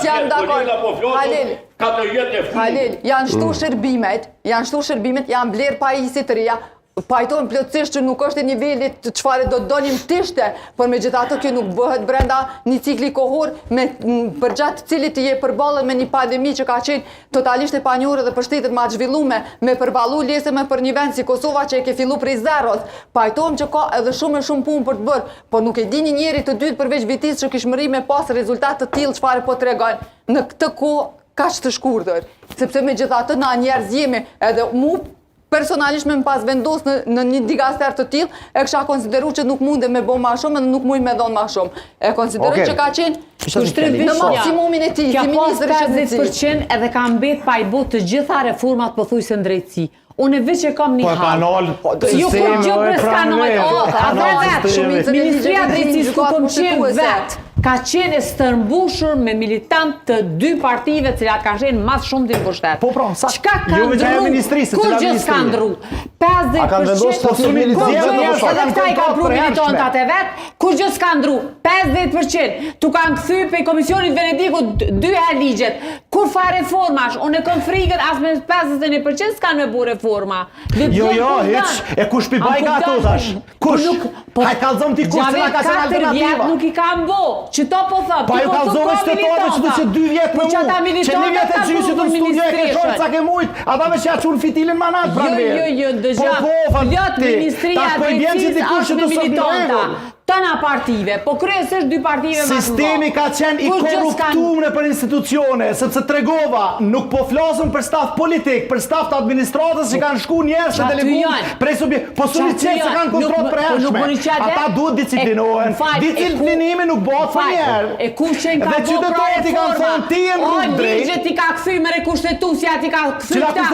s'jam dakord. Halil, janë shtu shërbimet, janë blerë pajisit të reja, pajtojnë plotësisht që nuk është e nivelit të çfarë do të donim tishte, por megjithatë kjo nuk bëhet brenda një cikli kohor përgjatë cilit të je përballur me një pandemi që ka qenë totalisht e panjohur dhe për shtetet më të zhvilluara me përballu lesë me për një vend si Kosova që e ke fillu prej zeros. Pajtojmë që ka edhe shumë punë për të bërë, por nuk e dini njeri të dytë përveç vitit që kishmëri me pas rezultat të tillë çfarë po tregon në këtë kohë kaq të shkurtër, sepse megjithatë na njerëz jemi edhe mu personalisht me më pas vendos në një digaster të tillë, e kisha konsideru që nuk munde me bo ma shumë dhe nuk muj me dhonë ma shumë. E konsideroj që ka qenë në maksimumin e tij, si ministër i shëndetësisë. 50% edhe ka mbet pa i bot të gjitha reformat pothuajse në drejtësi. Unë veç e kam një hall. Jo kur gjë pres kanal. Ministria e Drejtësisë ku kom qenë vet ka qenë e stërmbushur me militant të dy partive cilat ka qenë mas shumë të mbështet. Po pra, çka ka ndru? Kur gjë s'ka ndru? 50% edhe këta i ka pru militantat e vet, kur gjë s'ka ndru? 50%. Tu kanë kthy pe Komisionit Venedikut 2 herë ligjet. Kur fa reformash? Unë kam frikën as me 51% s'kan me bu reforma. Jo, hiç. E kush pi baj ka ato tash? Kush? Haj kallzom ti kush s'na ka qenë alternativa. Nuk i kam bo. Që to po thot, pa ju kallzove shtetore që të 2 vjet me mu, që 1 vjet e gjysë të studio e ke shorë ca ke mujt, atave që ja qunë fitilin manat pranë verë. Jo, dëgja, plot Ministria e Drejtësisë është me militanta. Tëna partive, po kryesisht 2 partive më të mëdha. Sistemi ka qenë i korruptuar nëpër institucione, sepse tregova, nuk po flasëm për staf politik, për staf të administratës që kanë shku njerëz të deleguar prej subjekt, po sunicet se kanë kontroll për hershme. Ata duhet disiplinohen. Disiplinimi nuk bëhet për njerë. E kush që ka bërë qytetarët i kanë thënë ti je në rrugë drejt. Ligjet i ka kthy me kushtetusja, ti ka kthy këta.